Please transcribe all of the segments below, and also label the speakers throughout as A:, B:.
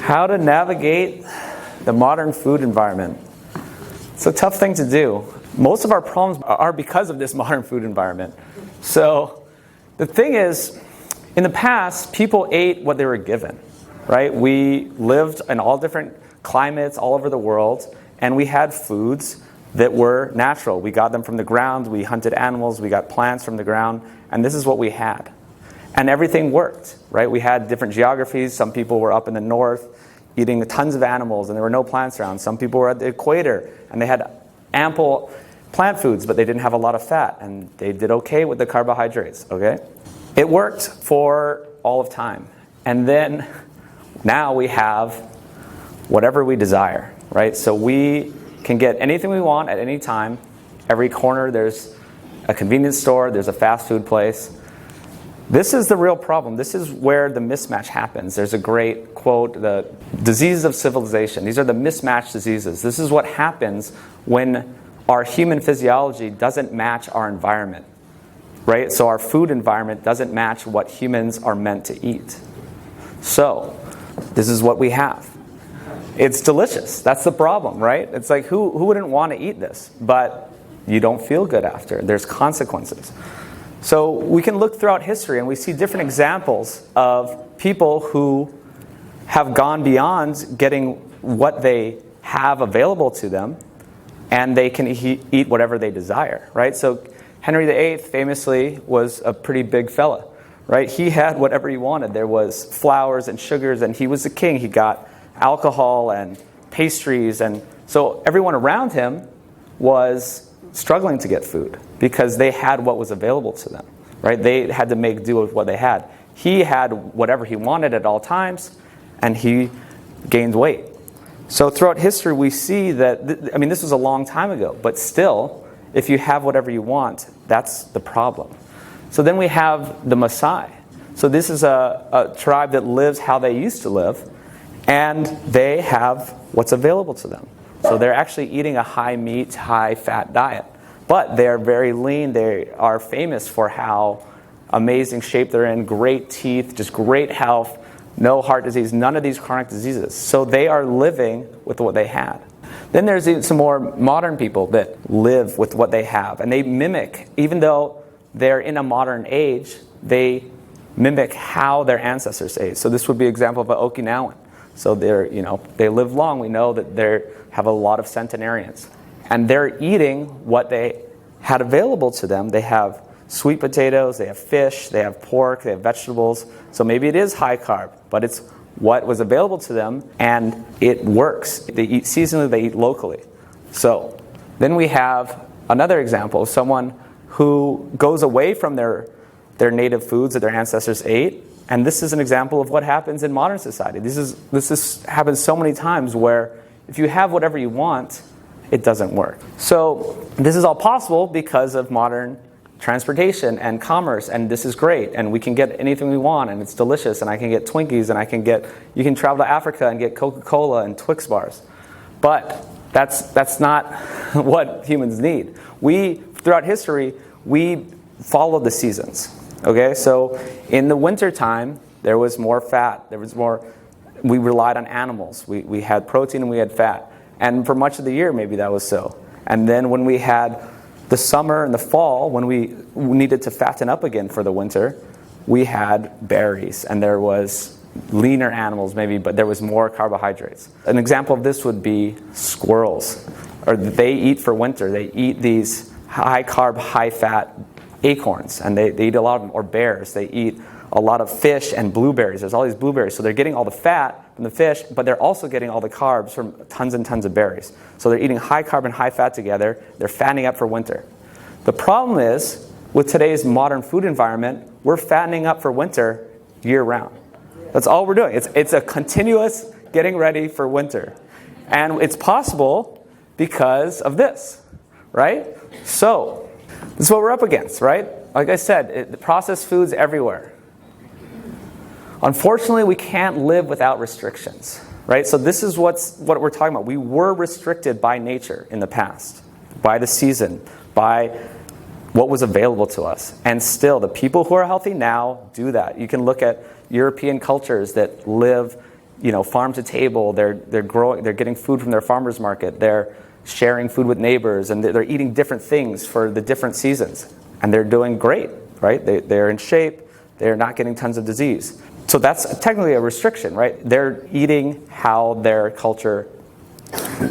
A: How to navigate the modern food environment. It's a tough thing to do. Most of our problems are because of this modern food environment. So the thing is, in the past, people ate what they were given, right? We lived in all different climates all over the world, and we had foods that were natural. We got them from the ground, we hunted animals, we got plants from the ground, and this is what we had. And everything worked, right? We had different geographies. Some people were up in the north eating tons of animals and there were no plants around. Some people were at the equator and they had ample plant foods, but they didn't have a lot of fat, and they did okay with the carbohydrates, okay? It worked for all of time. And then now we have whatever we desire, right? So we can get anything we want at any time. Every corner there's a convenience store, there's a fast food place. This is the real problem. This is where the mismatch happens. There's a great quote, the diseases of civilization. These are the mismatched diseases. This is what happens when our human physiology doesn't match our environment, right? So our food environment doesn't match what humans are meant to eat. So this is what we have. It's delicious. That's the problem, right? It's like, who wouldn't want to eat this? But you don't feel good after. There's consequences. So we can look throughout history and we see different examples of people who have gone beyond getting what they have available to them, and they can eat whatever they desire, right? So Henry VIII famously was a pretty big fella, right? He had whatever he wanted. There was flours and sugars, and he was the king. He got alcohol and pastries, and so everyone around him was struggling to get food because they had what was available to them, right? They had to make do with what they had. He had whatever he wanted at all times, and he gained weight. So throughout history, we see that, this was a long time ago, but still, if you have whatever you want, that's the problem. So then we have the Maasai. So this is a tribe that lives how they used to live, and they have what's available to them. So they're actually eating a high meat, high fat diet. But they're very lean. They are famous for how amazing shape they're in, great teeth, just great health, no heart disease, none of these chronic diseases. So they are living with what they had. Then there's some more modern people that live with what they have. And they mimic, even though they're in a modern age, they mimic how their ancestors ate. So this would be an example of an Okinawan. So they live long. We know that they have a lot of centenarians. And they're eating what they had available to them. They have sweet potatoes, they have fish, they have pork, they have vegetables. So maybe it is high carb, but it's what was available to them, and it works. They eat seasonally, they eat locally. So then we have another example of someone who goes away from their native foods that their ancestors ate. And this is an example of what happens in modern society. This happens so many times where if you have whatever you want, it doesn't work. So this is all possible because of modern transportation and commerce, and this is great. And we can get anything we want, and it's delicious, and I can get Twinkies, and you can travel to Africa and get Coca-Cola and Twix bars. But that's not what humans need. Throughout history, we followed the seasons. Okay, so in the winter time, there was more fat. We relied on animals. We had protein and we had fat. And for much of the year, maybe that was so. And then when we had the summer and the fall, when we needed to fatten up again for the winter, we had berries. And there was leaner animals maybe, but there was more carbohydrates. An example of this would be squirrels. Or they eat for winter. They eat these high carb, high fat acorns, and they eat a lot of them. Or bears, they eat a lot of fish and blueberries. There's all these blueberries, so they're getting all the fat from the fish, but they're also getting all the carbs from tons and tons of berries. So they're eating high carb and high fat together. They're fattening up for winter. The problem is, with today's modern food environment, we're fattening up for winter year round. That's all we're doing. It's a continuous getting ready for winter. And it's possible because of this, right? So this is what we're up against, right? Like I said, the processed foods everywhere. Unfortunately, we can't live without restrictions, right? So this is what we're talking about. We were restricted by nature in the past, by the season, by what was available to us. And still, the people who are healthy now do that. You can look at European cultures that live farm to table. They're growing. They're getting food from their farmers market. They're sharing food with neighbors, and they're eating different things for the different seasons, and they're doing great, right? They're in shape. They're not getting tons of disease. So that's technically a restriction, right? They're eating how their culture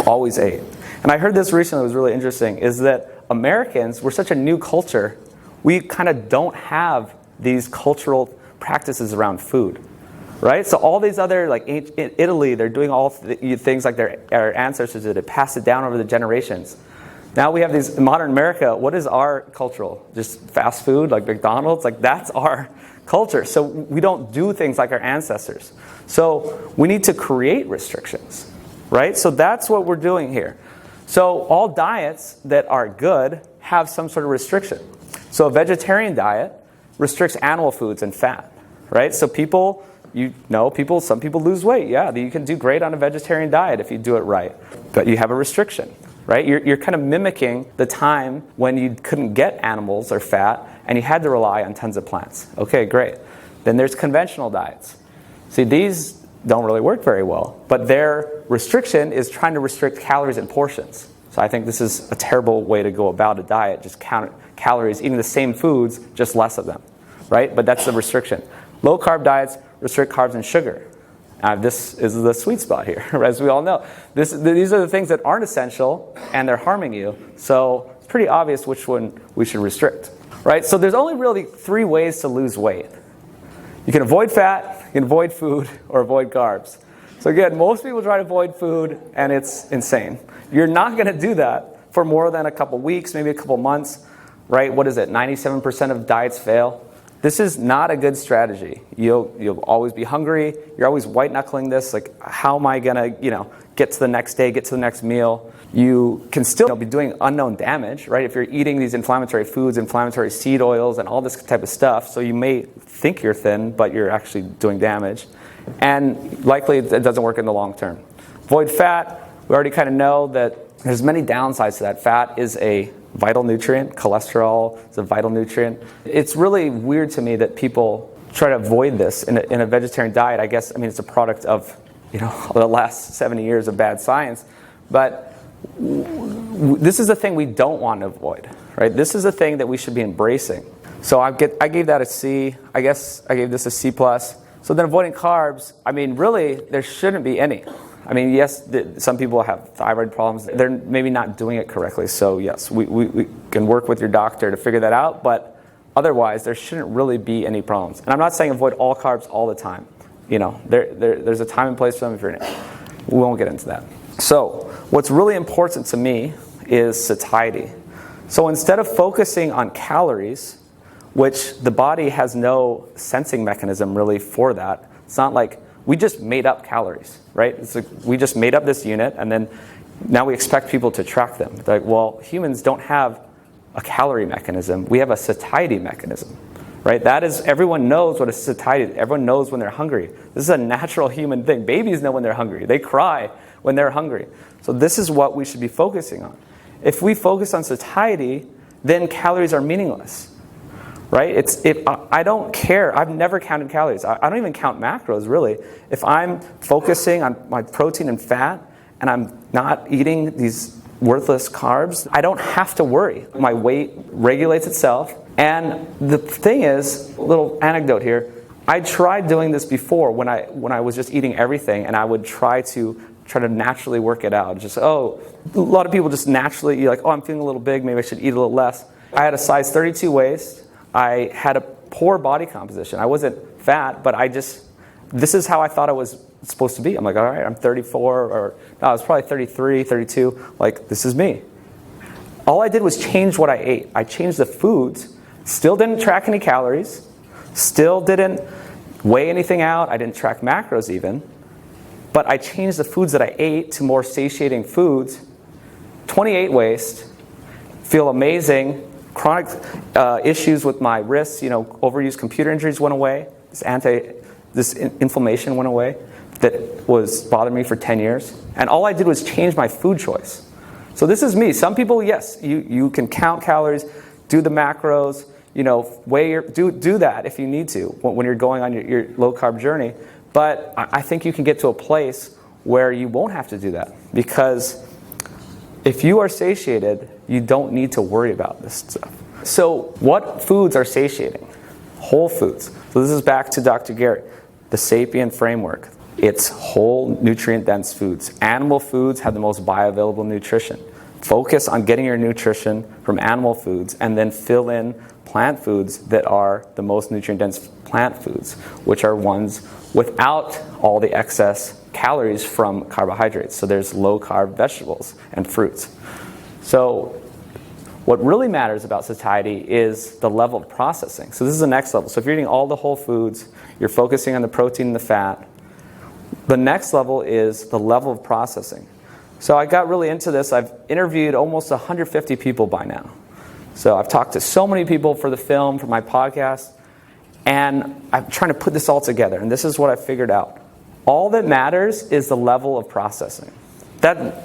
A: always ate. And I heard this recently, it was really interesting, is that Americans, we're such a new culture, we kind of don't have these cultural practices around food, right? So all these other, like in Italy, they're doing all things like our ancestors did, it passed it down over the generations. Now we have these, in modern America, what is our cultural? Just fast food, like McDonald's? Like that's our culture. So we don't do things like our ancestors. So we need to create restrictions, right? So that's what we're doing here. So all diets that are good have some sort of restriction. So a vegetarian diet restricts animal foods and fat, right? So some people lose weight. Yeah, you can do great on a vegetarian diet if you do it right. But you have a restriction, right? You're kind of mimicking the time when you couldn't get animals or fat and you had to rely on tons of plants. Okay, great. Then there's conventional diets. See, these don't really work very well, but their restriction is trying to restrict calories and portions. So I think this is a terrible way to go about a diet, just count calories, eating the same foods, just less of them, right? But that's the restriction. Low-carb diets restrict carbs and sugar. This is the sweet spot here, as we all know. These are the things that aren't essential, and they're harming you. So it's pretty obvious which one we should restrict, right? So there's only really 3 ways to lose weight. You can avoid fat, you can avoid food, or avoid carbs. So again, most people try to avoid food, and it's insane. You're not going to do that for more than a couple weeks, maybe a couple months, right? What is it? 97% of diets fail. This is not a good strategy. You'll always be hungry. You're always white-knuckling this. Like, how am I going to, get to the next day, get to the next meal? You can still be doing unknown damage, right? If you're eating these inflammatory foods, inflammatory seed oils, and all this type of stuff, so you may think you're thin, but you're actually doing damage. And likely it doesn't work in the long term. Avoid fat. We already kind of know that there's many downsides to that. Fat is a vital nutrient. Cholesterol is a vital nutrient. It's really weird to me that people try to avoid this in a vegetarian diet. I guess, it's a product of the last 70 years of bad science. But this is the thing we don't want to avoid, right? This is the thing that we should be embracing. So I gave that a C. I guess I gave this a C+. So then avoiding carbs, really, there shouldn't be any. Yes, some people have thyroid problems. They're maybe not doing it correctly. So yes, we can work with your doctor to figure that out. But otherwise, there shouldn't really be any problems. And I'm not saying avoid all carbs all the time. There's a time and place for them if you're in it. We won't get into that. So what's really important to me is satiety. So instead of focusing on calories, which the body has no sensing mechanism really for that, it's not like we just made up calories, right? It's like we just made up this unit, and then now we expect people to track them. It's like, well, humans don't have a calorie mechanism. We have a satiety mechanism, right? That is, everyone knows what a satiety is. Everyone knows when they're hungry. This is a natural human thing. Babies know when they're hungry. They cry when they're hungry. So this is what we should be focusing on. If we focus on satiety, then calories are meaningless. Right? I don't care. I've never counted calories. I don't even count macros, really. If I'm focusing on my protein and fat, and I'm not eating these worthless carbs, I don't have to worry. My weight regulates itself. And the thing is, a little anecdote here, I tried doing this before when I was just eating everything, and I would try to naturally work it out. Just, a lot of people just naturally, you're like, I'm feeling a little big, maybe I should eat a little less. I had a size 32 waist. I had a poor body composition. I wasn't fat, but this is how I thought I was supposed to be. I'm like, all right, I'm 34, I was probably 33, 32. Like, this is me. All I did was change what I ate. I changed the foods, still didn't track any calories, still didn't weigh anything out. I didn't track macros even. But I changed the foods that I ate to more satiating foods. 28 waist, feel amazing. Chronic issues with my wrists, overuse computer injuries went away. This inflammation went away that was bothering me for 10 years. And all I did was change my food choice. So this is me. Some people, yes, you can count calories, do the macros, weigh do that if you need to when you're going on your low carb journey. But I think you can get to a place where you won't have to do that, because if you are satiated, you don't need to worry about this stuff. So what foods are satiating? Whole foods. So this is back to Dr. Garrett, the Sapient framework. It's whole, nutrient-dense foods. Animal foods have the most bioavailable nutrition. Focus on getting your nutrition from animal foods, and then fill in plant foods that are the most nutrient-dense plant foods, which are ones without all the excess calories from carbohydrates. So there's low-carb vegetables and fruits. So what really matters about satiety is the level of processing. So this is the next level. So if you're eating all the whole foods, you're focusing on the protein and the fat. The next level is the level of processing. So I got really into this. I've interviewed almost 150 people by now. So I've talked to so many people for the film, for my podcast, and I'm trying to put this all together. And this is what I figured out. All that matters is the level of processing.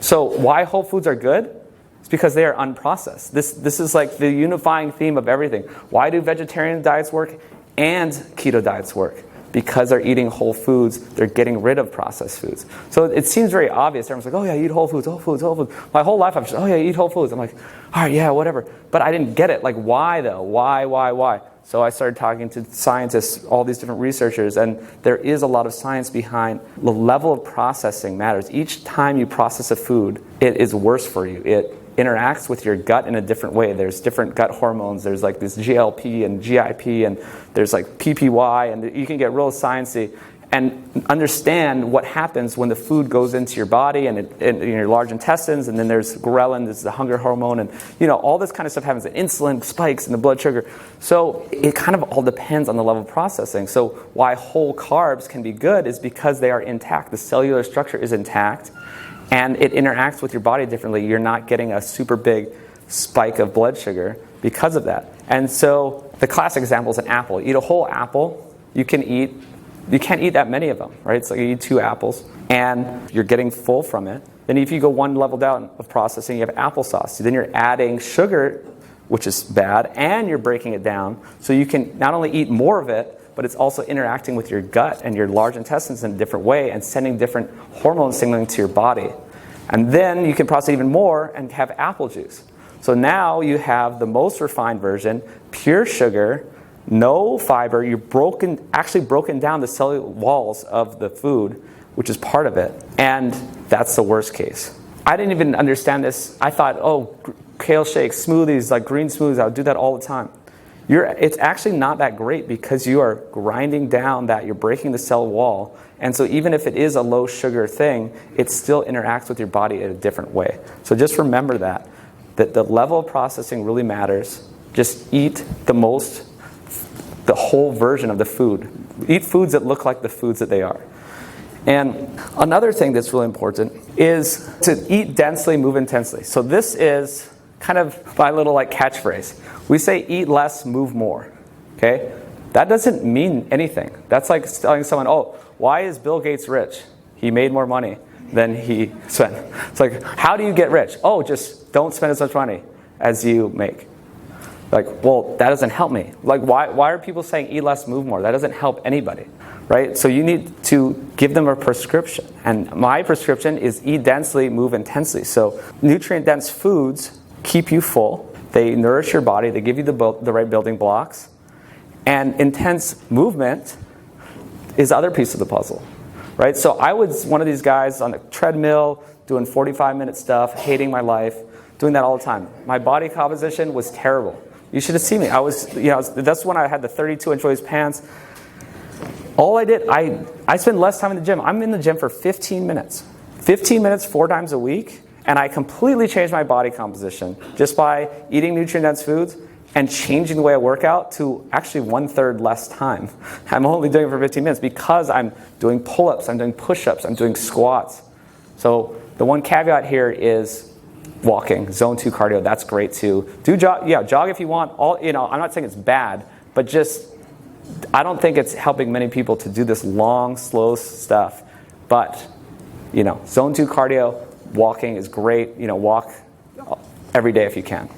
A: So why whole foods are good? It's because they are unprocessed. This is like the unifying theme of everything. Why do vegetarian diets work and keto diets work? Because they're eating whole foods, they're getting rid of processed foods. So it seems very obvious. Everyone's like, oh yeah, eat whole foods, whole foods, whole foods. My whole life I'm just, oh yeah, eat whole foods. I'm like, all right, yeah, whatever. But I didn't get it. Like, why though? Why? So I started talking to scientists, all these different researchers, and there is a lot of science behind the level of processing matters. Each time you process a food, it is worse for you. It interacts with your gut in a different way. There's different gut hormones. There's like this GLP and GIP, and there's like PPY, and you can get real sciencey and understand what happens when the food goes into your body and in your large intestines. And then there's ghrelin, this is the hunger hormone, and all this kind of stuff happens. And insulin spikes in the blood sugar. So it kind of all depends on the level of processing. So why whole carbs can be good is because they are intact. The cellular structure is intact, and it interacts with your body differently. You're not getting a super big spike of blood sugar because of that. And so the classic example is an apple. Eat a whole apple. You can't eat that many of them, right? It's like you eat 2 apples, and you're getting full from it. Then if you go one level down of processing, you have applesauce. Then you're adding sugar, which is bad, and you're breaking it down. So you can not only eat more of it, but it's also interacting with your gut and your large intestines in a different way and sending different hormone signaling to your body. And then you can process even more and have apple juice. So now you have the most refined version, pure sugar, no fiber. You've actually broken down the cellular walls of the food, which is part of it. And that's the worst case. I didn't even understand this. I thought, kale shakes, smoothies, like green smoothies, I would do that all the time. It's actually not that great, because you are grinding down that, you're breaking the cell wall. And so even if it is a low sugar thing, it still interacts with your body in a different way. So just remember that the level of processing really matters. Just eat the whole version of the food. Eat foods that look like the foods that they are. And another thing that's really important is to eat densely, move intensely. So this is kind of my little catchphrase. We say eat less, move more. Okay? That doesn't mean anything. That's like telling someone, why is Bill Gates rich? He made more money than he spent. It's like, how do you get rich? Just don't spend as much money as you make. Well, that doesn't help me. Why are people saying eat less, move more? That doesn't help anybody, right? So you need to give them a prescription. And my prescription is eat densely, move intensely. So nutrient-dense foods keep you full. They nourish your body. They give you the right building blocks. And intense movement is the other piece of the puzzle, right? So I was one of these guys on a treadmill doing 45-minute stuff, hating my life, doing that all the time. My body composition was terrible. You should have seen me. That's when I had the 32-inch waist pants. All I did, I spend less time in the gym. I'm in the gym for 15 minutes. 15 minutes 4 times a week, and I completely changed my body composition just by eating nutrient-dense foods and changing the way I work out to actually 1/3 less time. I'm only doing it for 15 minutes because I'm doing pull-ups, I'm doing push-ups, I'm doing squats. So the one caveat here is walking, zone 2 cardio. That's great too. Jog if you want. I'm not saying it's bad, but just I don't think it's helping many people to do this long, slow stuff. But zone 2 cardio, walking is great. Walk every day if you can.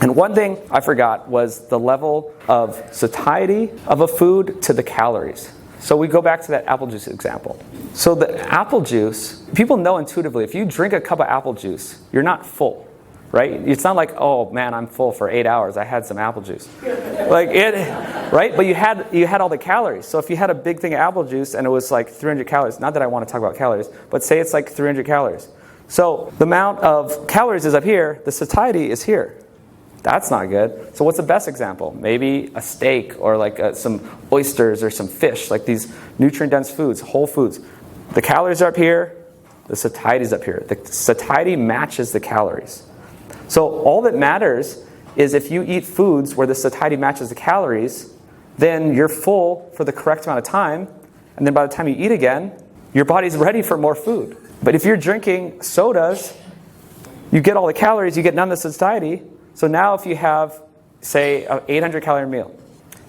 A: And one thing I forgot was the level of satiety of a food to the calories. So we go back to that apple juice example. So the apple juice, people know intuitively, if you drink a cup of apple juice, you're not full, right? It's not like, oh man, I'm full for 8 hours. I had some apple juice. Right? But you had all the calories. So if you had a big thing of apple juice and it was like 300 calories, not that I want to talk about calories, but say it's like 300 calories. So the amount of calories is up here, the satiety is here. That's not good. So what's the best example? Maybe a steak or like some oysters or some fish, like these nutrient-dense foods, whole foods. The calories are up here, the satiety is up here. The satiety matches the calories. So all that matters is if you eat foods where the satiety matches the calories, then you're full for the correct amount of time, and then by the time you eat again, your body's ready for more food. But if you're drinking sodas, you get all the calories, you get none of the satiety. So now if you have, say, an 800 calorie meal,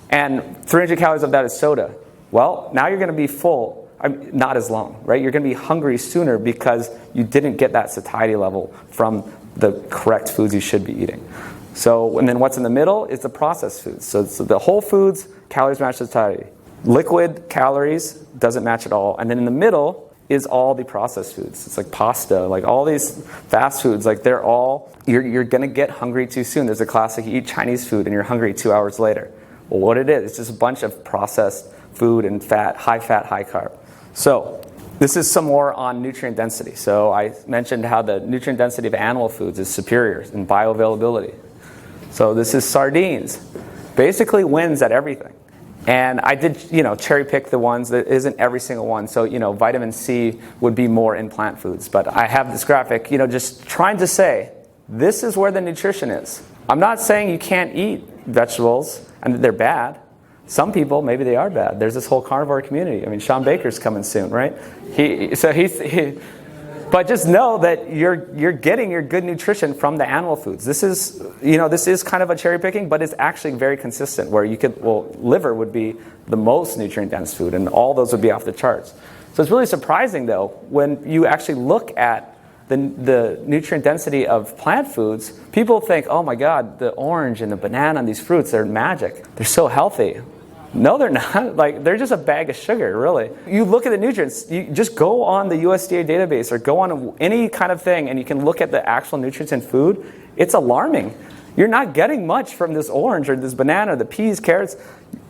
A: and 300 calories of that is soda, well, now you're going to be full, not as long, right? You're going to be hungry sooner because you didn't get that satiety level from the correct foods you should be eating. So, and then what's in the middle is the processed foods. So the whole foods, calories match satiety. Liquid calories doesn't match at all. And then in the middle is all the processed foods. It's like pasta, like all these fast foods, like they're all, you're going to get hungry too soon. There's a classic, you eat Chinese food and you're hungry 2 hours later. Well, what it is, it's just a bunch of processed food and fat, high carb. So this is some more on nutrient density. So I mentioned how the nutrient density of animal foods is superior in bioavailability. So this is sardines. Basically wins at everything. And I did, cherry pick the ones that isn't every single one. So, vitamin C would be more in plant foods. But I have this graphic, just trying to say, this is where the nutrition is. I'm not saying you can't eat vegetables and that they're bad. Some people, maybe they are bad. There's this whole carnivore community. I mean, Sean Baker's coming soon, right? But just know that you're getting your good nutrition from the animal foods. This is kind of a cherry picking, but it's actually very consistent. Where liver would be the most nutrient dense food, and all those would be off the charts. So it's really surprising, though, when you actually look at the nutrient density of plant foods. People think, oh my God, the orange and the banana and these fruits, they're magic. They're so healthy. No, they're not. They're just a bag of sugar, really. You look at the nutrients, you just go on the USDA database or go on any kind of thing and you can look at the actual nutrients in food. It's alarming. You're not getting much from this orange or this banana, the peas, carrots.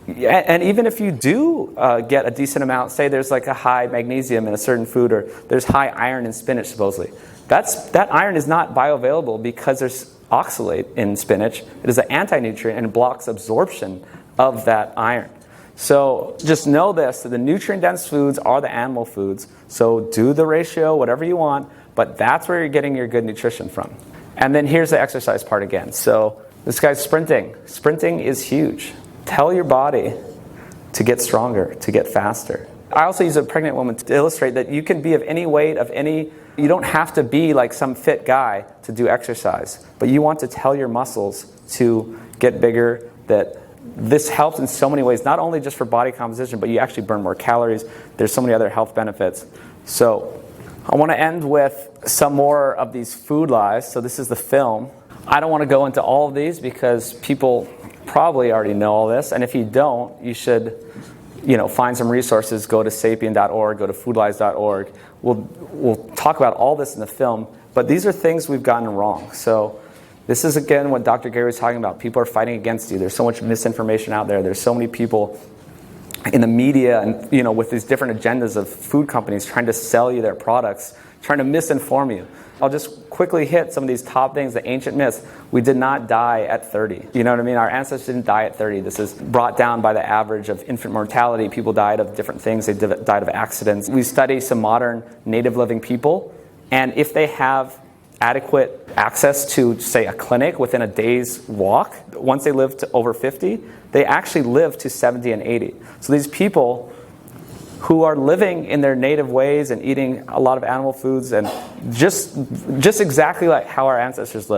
A: And even if you do get a decent amount, say there's like a high magnesium in a certain food or there's high iron in spinach supposedly. That iron is not bioavailable because there's oxalate in spinach. It is an anti-nutrient and blocks absorption of that iron. So just know this, that the nutrient-dense foods are the animal foods. So do the ratio, whatever you want, but that's where you're getting your good nutrition from. And then here's the exercise part again. So this guy's sprinting. Sprinting is huge. Tell your body to get stronger, to get faster. I also use a pregnant woman to illustrate that you can be of any weight, you don't have to be like some fit guy to do exercise, but you want to tell your muscles to get bigger, that this helps in so many ways, not only just for body composition, but you actually burn more calories. There's so many other health benefits. So I want to end with some more of these food lies. So this is the film. I don't want to go into all of these because people probably already know all this. And if you don't, you should find some resources. Go to sapien.org, go to foodlies.org. We'll talk about all this in the film. But these are things we've gotten wrong. So this is, again, what Dr. Gary was talking about. People are fighting against you. There's so much misinformation out there. There's so many people in the media and, with these different agendas of food companies trying to sell you their products, trying to misinform you. I'll just quickly hit some of these top things, the ancient myths. We did not die at 30. You know what I mean? Our ancestors didn't die at 30. This is brought down by the average of infant mortality. People died of different things. They died of accidents. We study some modern native living people, and if they have adequate access to, say, a clinic within a day's walk, once they live to over 50, they actually live to 70 and 80. So these people who are living in their native ways and eating a lot of animal foods and just exactly like how our ancestors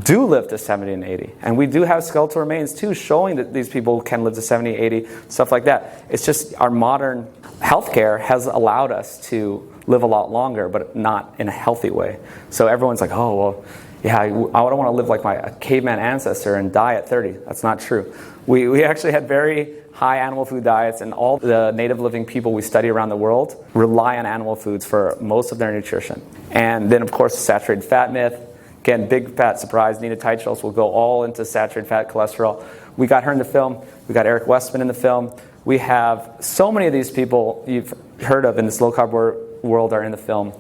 A: do live to 70 and 80. And we do have skeletal remains too showing that these people can live to 70, 80, stuff like that. It's just our modern healthcare has allowed us to live a lot longer, but not in a healthy way. So everyone's like, oh, well, yeah, I don't want to live like my caveman ancestor and die at 30. That's not true. We actually had very high animal food diets, and all the native living people we study around the world rely on animal foods for most of their nutrition. And then, of course, the saturated fat myth. Again, big fat surprise. Nina Teicholz will go all into saturated fat cholesterol. We got her in the film. We got Eric Westman in the film. We have so many of these people you've heard of in this low-carb world are in the film.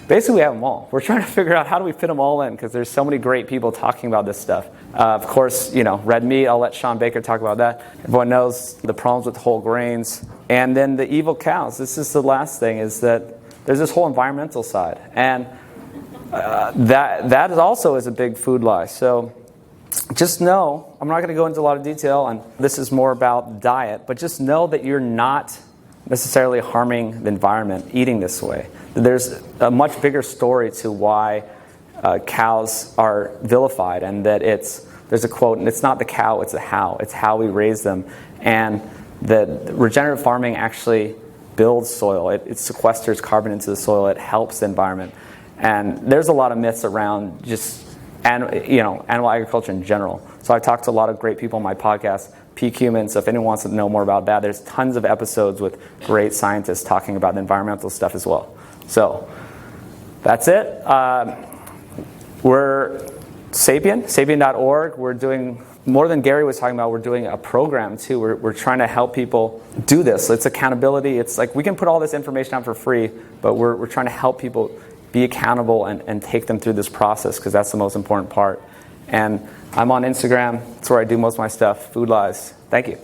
A: Basically, we have them all. We're trying to figure out how do we fit them all in, because there's so many great people talking about this stuff. Of course, red meat. I'll let Sean Baker talk about that. Everyone knows the problems with whole grains. And then the evil cows. This is the last thing, is that there's this whole environmental side. And that also is a big food lie. So just know, I'm not going to go into a lot of detail, and this is more about diet, but just know that you're not necessarily harming the environment eating this way. There's a much bigger story to why cows are vilified, and that there's a quote, and it's not the cow, it's the how. It's how we raise them. And that regenerative farming actually builds soil. It sequesters carbon into the soil. It helps the environment. And there's a lot of myths around just animal agriculture in general. So I've talked to a lot of great people on my podcast, Peak Human. So if anyone wants to know more about that, there's tons of episodes with great scientists talking about the environmental stuff as well. So that's it. We're sapien.org. We're doing more than Gary was talking about. We're doing a program too. We're trying to help people do this. It's accountability. It's like we can put all this information out for free, but we're trying to help people be accountable and take them through this process, because that's the most important part. And I'm on Instagram. That's where I do most of my stuff. Food Lies. Thank you.